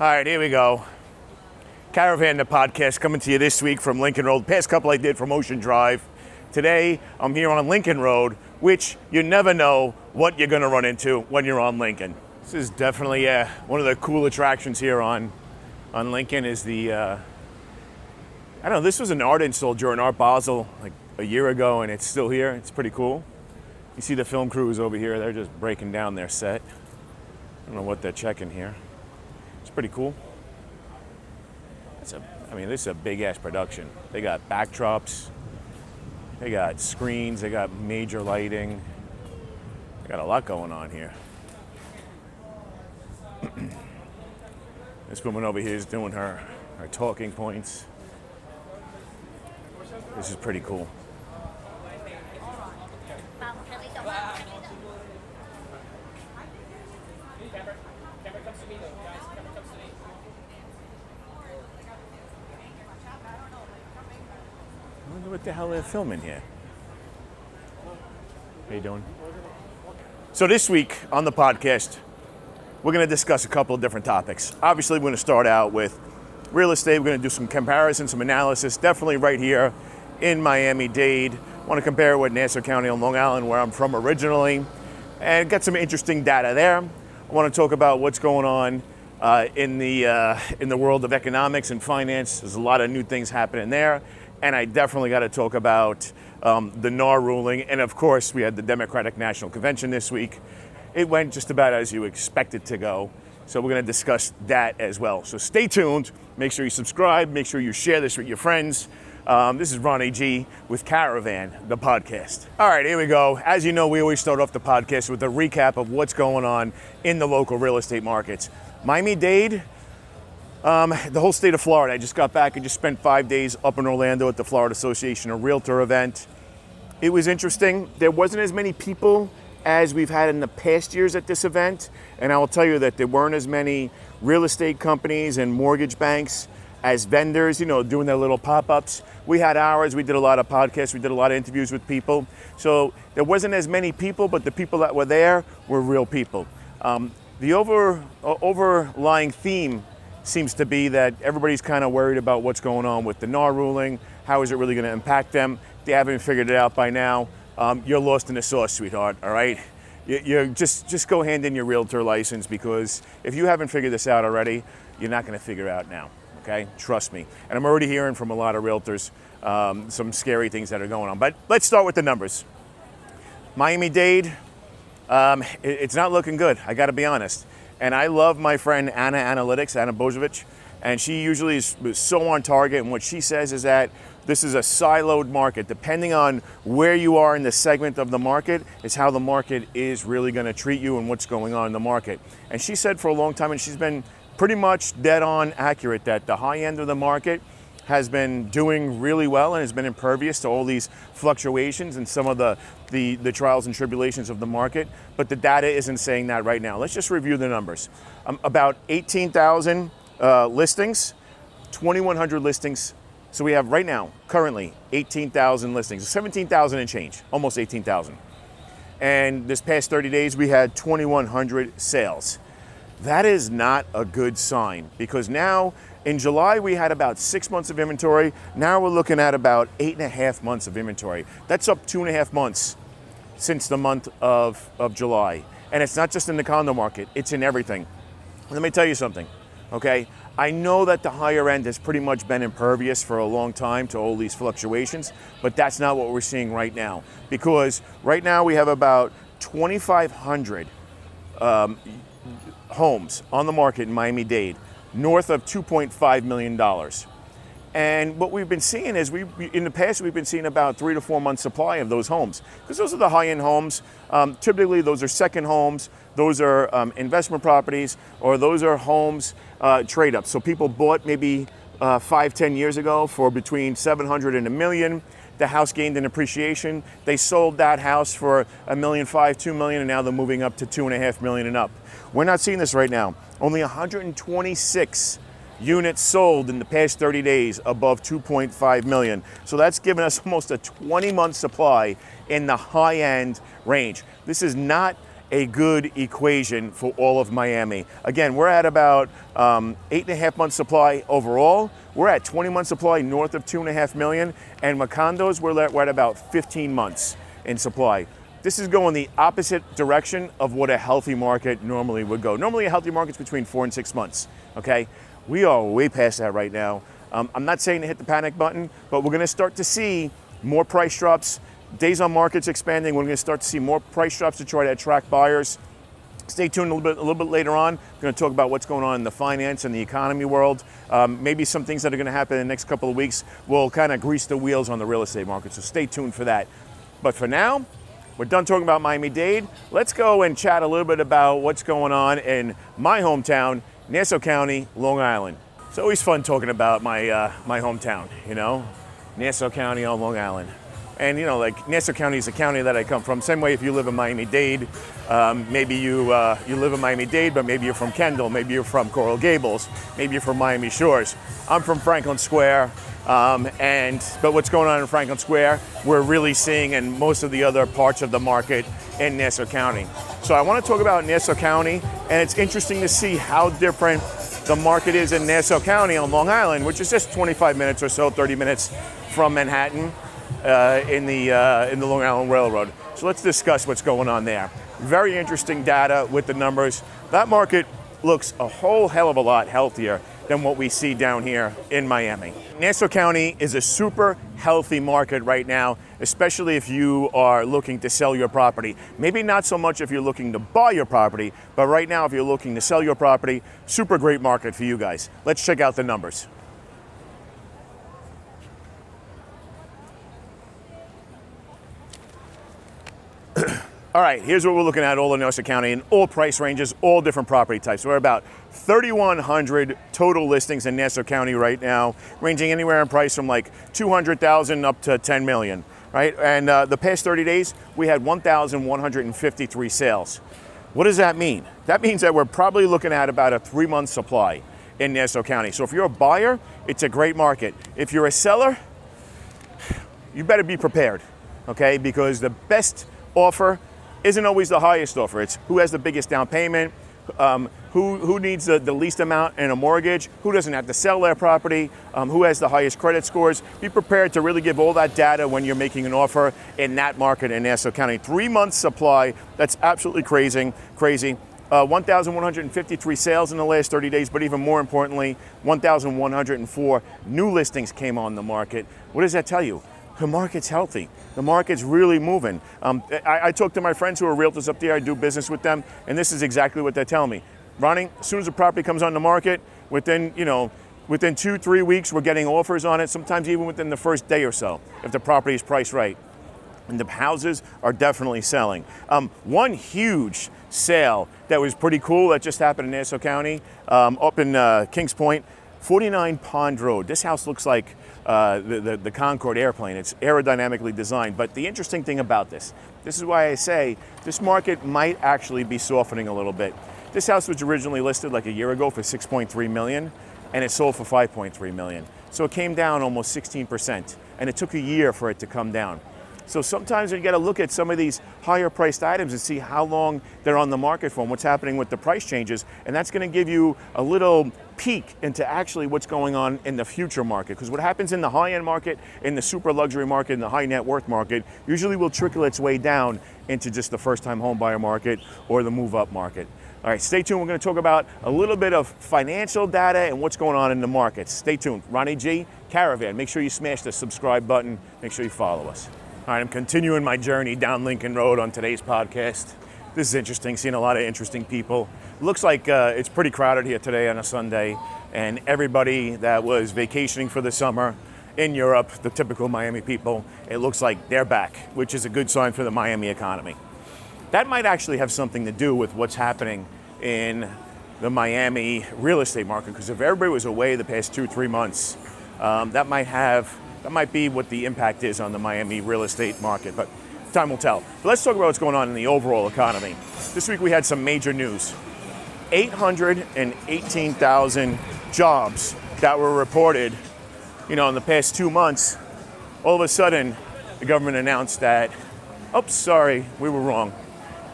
All right, here we go. Caravan, the podcast, coming to you this week from Lincoln Road. Past couple I did from Ocean Drive. Today, I'm here on Lincoln Road, which you never know what you're going to run into when you're on Lincoln. This is definitely one of the cool attractions here on Lincoln is the, I don't know, this was an art install during Art Basel like a year ago, and it's still here. It's pretty cool. You see the film crews over here. They're just breaking down their set. I don't know what they're checking here. It's pretty cool. This is a big-ass production. They got backdrops, they got screens, they got major lighting. They got a lot going on here. This woman over here is doing her talking points. This is pretty cool. I wonder what the hell they're filming here. How you doing? So this week on the podcast, we're going to discuss a couple of different topics. Obviously, we're going to start out with real estate. We're going to do some comparison, some analysis, definitely right here in Miami-Dade. I want to compare it with Nassau County on Long Island, where I'm from originally, and get some interesting data there. I want to talk about what's going on in the world of economics and finance. There's a lot of new things happening there. And I definitely got to talk about the NAR ruling. And of course, we had the Democratic National Convention this week. It went just about as you expect it to go. So we're going to discuss that as well. So stay tuned. Make sure you subscribe. Make sure you share this with your friends. This is Ronnie G with Caravan, the podcast. All right, here we go. As you know, we always start off the podcast with a recap of what's going on in the local real estate markets. Miami-Dade, the whole state of Florida. I just got back and just spent 5 days up in Orlando at the Florida Association, a realtor event. It was interesting. There wasn't as many people as we've had in the past years at this event. And I will tell you that there weren't as many real estate companies and mortgage banks as vendors, doing their little pop-ups. We had ours. We did a lot of podcasts. We did a lot of interviews with people. So there wasn't as many people, but the people that were there were real people. The overlying theme seems to be that everybody's kind of worried about what's going on with the NAR ruling. How is it really going to impact them? If they haven't figured it out by now, you're lost in the sauce, sweetheart, all right? You just go hand in your realtor license, because if you haven't figured this out already, you're not going to figure it out now, okay? Trust me. And I'm already hearing from a lot of realtors some scary things that are going on. But let's start with the numbers. Miami-Dade, it's not looking good, I got to be honest. And I love my friend Anna Bozovic, and she usually is so on target. And what she says is that this is a siloed market. Depending on where you are in the segment of the market is how the market is really going to treat you and what's going on in the market. And she said for a long time, and she's been pretty much dead on accurate, that the high end of the market has been doing really well and has been impervious to all these fluctuations and some of the trials and tribulations of the market. But the data isn't saying that right now. Let's just review the numbers. About 18,000 listings, 2,100 listings. So we have right now, currently, 18,000 listings, 17,000 and change, almost 18,000. And this past 30 days, we had 2,100 sales. That is not a good sign, because now, in July, we had about 6 months of inventory. Now we're looking at about 8.5 months of inventory. That's up 2.5 months since the month of July. And it's not just in the condo market, it's in everything. Let me tell you something, okay? I know that the higher end has pretty much been impervious for a long time to all these fluctuations, but that's not what we're seeing right now. Because right now we have about 2,500 homes on the market in Miami-Dade, north of $2.5 million. And what we've been seeing is, in the past, we've been seeing about 3 to 4 months supply of those homes, because those are the high-end homes. Typically, those are second homes, those are investment properties, or those are homes trade-ups. So people bought maybe 5-10 years ago for between $700,000 and $1 million. The house gained in appreciation. They sold that house for $1.5 million, $2 million, and now they're moving up to $2.5 million and up. We're not seeing this right now. Only 126 units sold in the past 30 days above 2.5 million. So that's given us almost a 20-month supply in the high-end range. This is not a good equation for all of Miami. Again, we're at about 8.5 months supply overall. We're at 20 months supply north of 2.5 million, and Macondos, we're at about 15 months in supply. This is going the opposite direction of what a healthy market normally would go. Normally a healthy market's between 4 and 6 months, okay? We are way past that right now. I'm not saying to hit the panic button, but we're gonna start to see more price drops. Days on market's expanding. We're going to start to see more price drops to try to attract buyers. Stay tuned a little bit later on. We're going to talk about what's going on in the finance and the economy world. Maybe some things that are going to happen in the next couple of weeks will kind of grease the wheels on the real estate market. So stay tuned for that. But for now, we're done talking about Miami-Dade. Let's go and chat a little bit about what's going on in my hometown, Nassau County, Long Island. It's always fun talking about my my hometown, you know, Nassau County on Long Island. And you know, like Nassau County is a county that I come from. Same way if you live in Miami-Dade, maybe you live in Miami-Dade, but maybe you're from Kendall, maybe you're from Coral Gables, maybe you're from Miami Shores. I'm from Franklin Square, but what's going on in Franklin Square, we're really seeing in most of the other parts of the market in Nassau County. So I want to talk about Nassau County, and it's interesting to see how different the market is in Nassau County on Long Island, which is just 25 minutes or so, 30 minutes from Manhattan. In the Long Island Railroad. So let's discuss what's going on there. Very interesting data with the numbers. That market looks a whole hell of a lot healthier than what we see down here in Miami. Nassau County is a super healthy market right now, especially if you are looking to sell your property. Maybe not so much if you're looking to buy your property, but right now if you're looking to sell your property, super great market for you guys. Let's check out the numbers. All right, here's what we're looking at all in Nassau County in all price ranges, all different property types. We're about 3,100 total listings in Nassau County right now, ranging anywhere in price from like 200,000 up to 10 million, right? And the past 30 days, we had 1,153 sales. What does that mean? That means that we're probably looking at about a 3-month supply in Nassau County. So if you're a buyer, it's a great market. If you're a seller, you better be prepared, okay? Because the best offer isn't always the highest offer. It's who has the biggest down payment, who needs the least amount in a mortgage, who doesn't have to sell their property, who has the highest credit scores. Be prepared to really give all that data when you're making an offer in that market in Nassau County. 3 months supply, that's absolutely crazy. 1,153 sales in the last 30 days, but even more importantly, 1,104 new listings came on the market. What does that tell you? The market's healthy. The market's really moving. I talk to my friends who are realtors up there. I do business with them, and this is exactly what they're telling me. Ronnie, as soon as the property comes on the market, within 2-3 weeks, we're getting offers on it, sometimes even within the first day or so, if the property is priced right. And the houses are definitely selling. One huge sale that was pretty cool that just happened in Nassau County, up in Kings Point, 49 Pond Road. This house looks like the Concorde airplane. It's aerodynamically designed. But the interesting thing about this is why I say this market might actually be softening a little bit. This house was originally listed like a year ago for 6.3 million, and it sold for 5.3 million. So it came down almost 16%, and it took a year for it to come down. So sometimes you got to look at some of these higher priced items and see how long they're on the market for and what's happening with the price changes. And that's going to give you a little peek into actually what's going on in the future market. Because what happens in the high-end market, in the super luxury market, in the high net worth market, usually will trickle its way down into just the first-time home buyer market or the move-up market. All right, stay tuned. We're going to talk about a little bit of financial data and what's going on in the markets. Stay tuned. Ronnie G, Caravan. Make sure you smash the subscribe button. Make sure you follow us. All right, I'm continuing my journey down Lincoln Road on today's podcast. This is interesting, seeing a lot of interesting people. Looks like it's pretty crowded here today on a Sunday, and everybody that was vacationing for the summer in Europe, the typical Miami people, it looks like they're back, which is a good sign for the Miami economy. That might actually have something to do with what's happening in the Miami real estate market, because if everybody was away the past 2-3 months, that might be what the impact is on the Miami real estate market, but time will tell. But let's talk about what's going on in the overall economy. This week we had some major news. 818,000 jobs that were reported, in the past 2 months. All of a sudden, the government announced that, oops, sorry, we were wrong.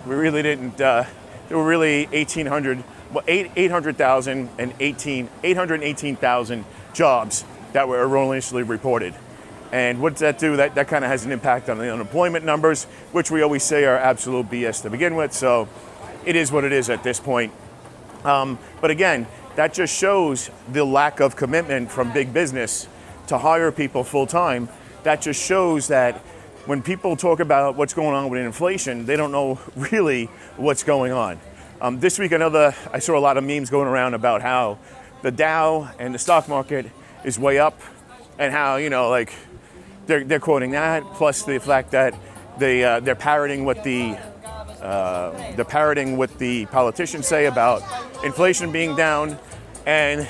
We really didn't. There were really 818,000 jobs that were erroneously reported. And what does that do? That kind of has an impact on the unemployment numbers, which we always say are absolute BS to begin with. So it is what it is at this point. But again, that just shows the lack of commitment from big business to hire people full time. That just shows that when people talk about what's going on with inflation, they don't know really what's going on. This week, I saw a lot of memes going around about how the Dow and the stock market is way up, and how they're quoting that, plus the fact that they're parroting what the politicians say about inflation being down, and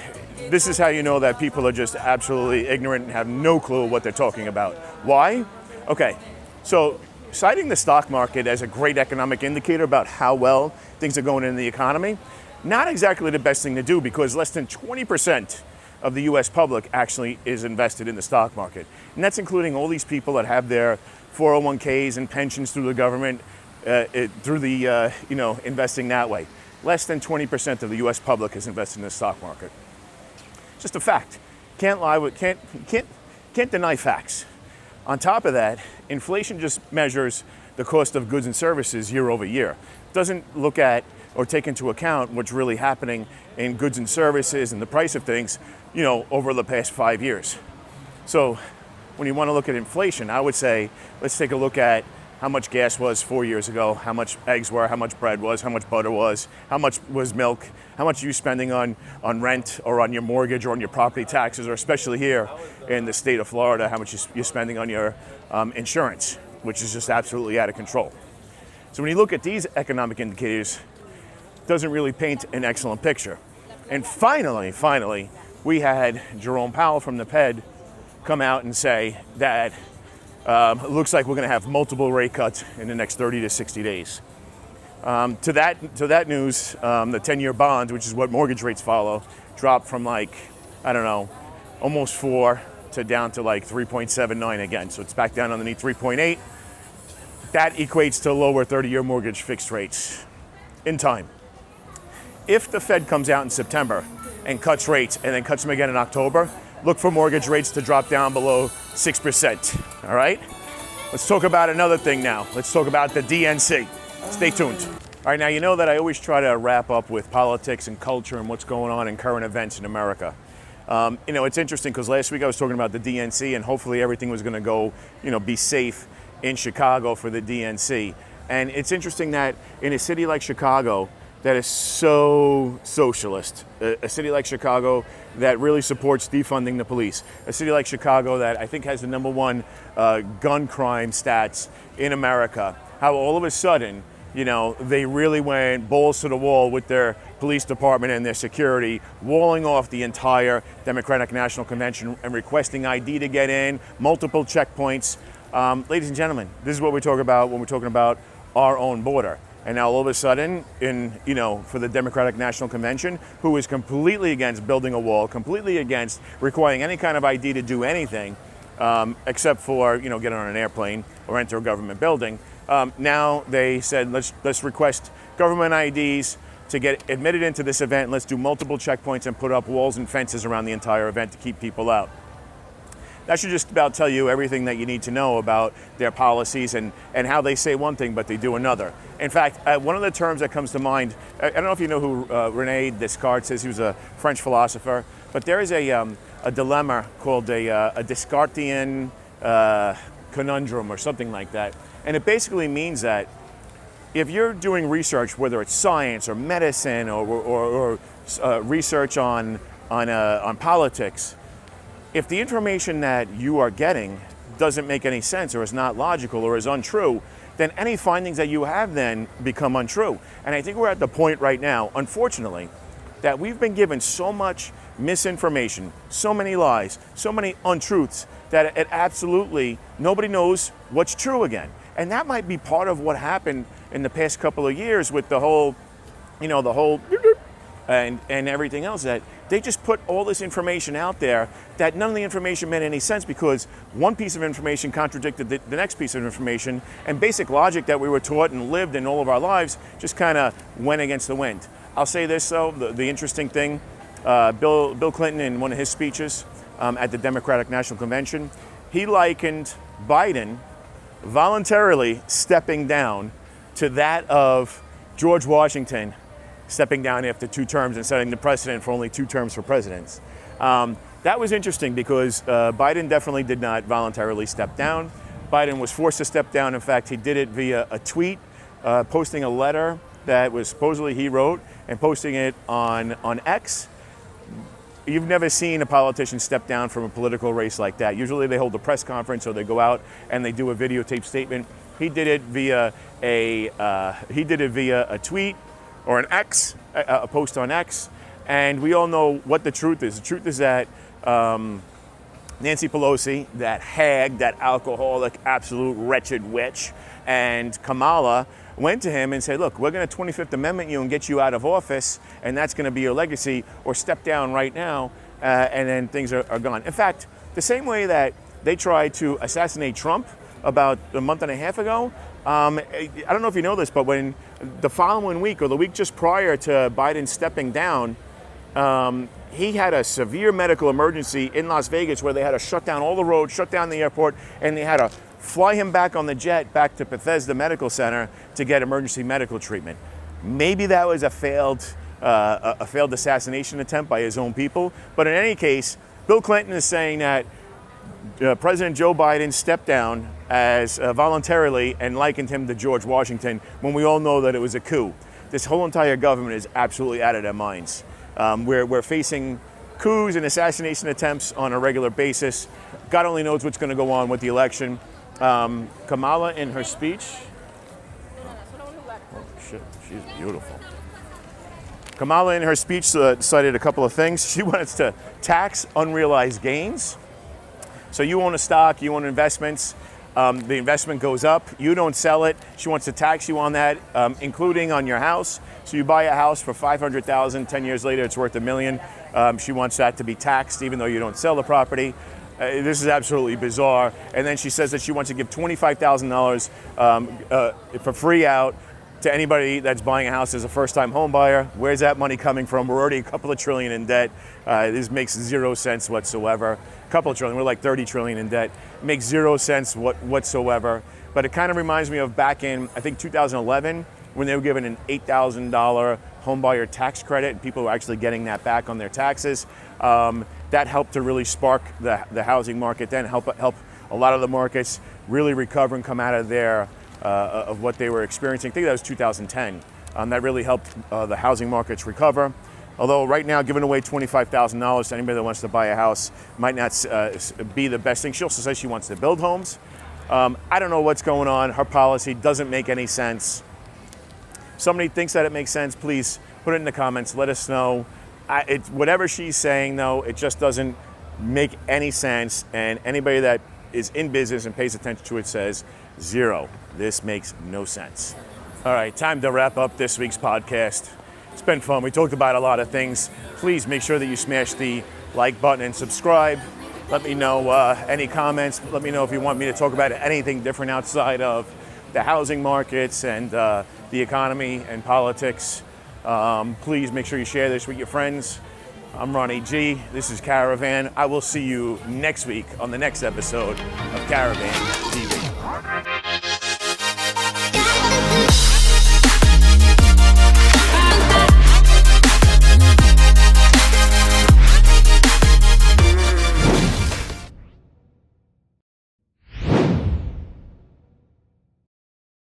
this is how you know that people are just absolutely ignorant and have no clue what they're talking about. Why? Okay, so citing the stock market as a great economic indicator about how well things are going in the economy, not exactly the best thing to do, because less than 20% of the US public actually is invested in the stock market. And that's including all these people that have their 401ks and pensions through the government, investing that way. Less than 20% of the US public is invested in the stock market. Just a fact. Can't deny facts. On top of that, inflation just measures the cost of goods and services year over year. Doesn't look at or take into account what's really happening in goods and services and the price of things, over the past 5 years. So when you want to look at inflation, I would say, let's take a look at how much gas was 4 years ago, how much eggs were, how much bread was, how much butter was, how much was milk, how much are you spending on rent or on your mortgage or on your property taxes, or especially here in the state of Florida, how much you're spending on your insurance, which is just absolutely out of control. So when you look at these economic indicators, it doesn't really paint an excellent picture. And finally, we had Jerome Powell from the Fed come out and say that it looks like we're going to have multiple rate cuts in the next 30 to 60 days. To that news, the 10-year bonds, which is what mortgage rates follow, dropped from almost 4 to down to 3.79 again. So it's back down underneath 3.8. That equates to lower 30-year mortgage fixed rates in time. If the Fed comes out in September and cuts rates and then cuts them again in October, look for mortgage rates to drop down below 6%, all right? Let's talk about another thing now. Let's talk about the DNC. Stay tuned. All right, now you know that I always try to wrap up with politics and culture and what's going on in current events in America. It's interesting because last week I was talking about the DNC and hopefully everything was gonna go, be safe in Chicago for the DNC. And it's interesting that in a city like Chicago, that is so socialist, a city like Chicago that really supports defunding the police, a city like Chicago that I think has the #1 gun crime stats in America, how all of a sudden, they really went balls to the wall with their police department and their security, walling off the entire Democratic National Convention and requesting ID to get in, multiple checkpoints. Ladies and gentlemen, this is what we talk about when we're talking about our own border. And now all of a sudden, for the Democratic National Convention, who is completely against building a wall, completely against requiring any kind of ID to do anything, except for, get on an airplane or enter a government building. Now they said, let's request government IDs to get admitted into this event. Let's do multiple checkpoints and put up walls and fences around the entire event to keep people out. That should just about tell you everything that you need to know about their policies and how they say one thing, but they do another. In fact, one of the terms that comes to mind, I don't know if you know who Rene Descartes is. He was a French philosopher, but there is a dilemma called a Descartian conundrum or something like that. And it basically means that if you're doing research, whether it's science or medicine or research on politics, if the information that you are getting doesn't make any sense or is not logical or is untrue, then any findings that you have then become untrue. And I think we're at the point right now, unfortunately, that we've been given so much misinformation, so many lies, so many untruths, that it absolutely, nobody knows what's true again. And that might be part of what happened in the past couple of years with the whole and everything else, that they just put all this information out there that none of the information made any sense because one piece of information contradicted the next piece of information, and basic logic that we were taught and lived in all of our lives just kind of went against the wind. I'll say this though, the interesting thing, Bill Clinton in one of his speeches at the Democratic National Convention, he likened Biden voluntarily stepping down to that of George Washington stepping down after 2 terms and setting the precedent for only 2 terms for presidents. That was interesting because Biden definitely did not voluntarily step down. Biden was forced to step down. In fact, he did it via a tweet, posting a letter that was supposedly he wrote and posting it on X. You've never seen a politician step down from a political race like that. Usually they hold a press conference or they go out and they do a videotape statement. He did it via a tweet or an X, a post on X, and we all know what the truth is. The truth is that Nancy Pelosi, that hag, that alcoholic, absolute wretched witch, and Kamala went to him and said, look, we're going to 25th Amendment you and get you out of office, and that's going to be your legacy, or step down right now, and then things are gone. In fact, the same way that they tried to assassinate Trump about a month and a half ago, I don't know if you know this, but when the following week or the week just prior to Biden stepping down, he had a severe medical emergency in Las Vegas where they had to shut down all the roads, shut down the airport, and they had to fly him back on the jet back to Bethesda Medical Center to get emergency medical treatment. Maybe that was a failed assassination attempt by his own people. But in any case, Bill Clinton is saying that President Joe Biden stepped down as voluntarily and likened him to George Washington when we all know that it was a coup. This whole entire government is absolutely out of their minds. We're facing coups and assassination attempts on a regular basis. God only knows what's going to go on with the election. Kamala in her speech, oh shit, she's beautiful. Kamala in her speech cited a couple of things. She wants to tax unrealized gains. So you own a stock, you own investments, the investment goes up, you don't sell it, she wants to tax you on that, including on your house. So you buy a house for $500,000, 10 years later it's worth $1 million. She wants that to be taxed even though you don't sell the property. This is absolutely bizarre. And then she says that she wants to give $25,000 for free out to anybody that's buying a house as a first-time home buyer. Where's that money coming from? We're already a couple of trillion in debt. This makes zero sense whatsoever. A couple of trillion, we're like 30 trillion in debt. It makes zero sense whatsoever. But it kind of reminds me of back in, I think, 2011, when they were given an $8,000 home buyer tax credit, and people were actually getting that back on their taxes. That helped to really spark the housing market, then help a lot of the markets really recover and come out of there of what they were experiencing. I think that was 2010. That really helped the housing markets recover. Although right now, giving away $25,000 to anybody that wants to buy a house might not be the best thing. She also says she wants to build homes. I don't know what's going on. Her policy doesn't make any sense. Somebody thinks that it makes sense, please put it in the comments. Let us know. Whatever she's saying, though, it just doesn't make any sense. And anybody that is in business and pays attention to it says, zero. This makes no sense. All right, time to wrap up this week's podcast. It's been fun. We talked about a lot of things. Please make sure that you smash the like button and subscribe. Let me know any comments. Let me know if you want me to talk about anything different outside of the housing markets and the economy and politics. Please make sure you share this with your friends. I'm Ronnie G. This is Caravan. I will see you next week on the next episode of Caravan.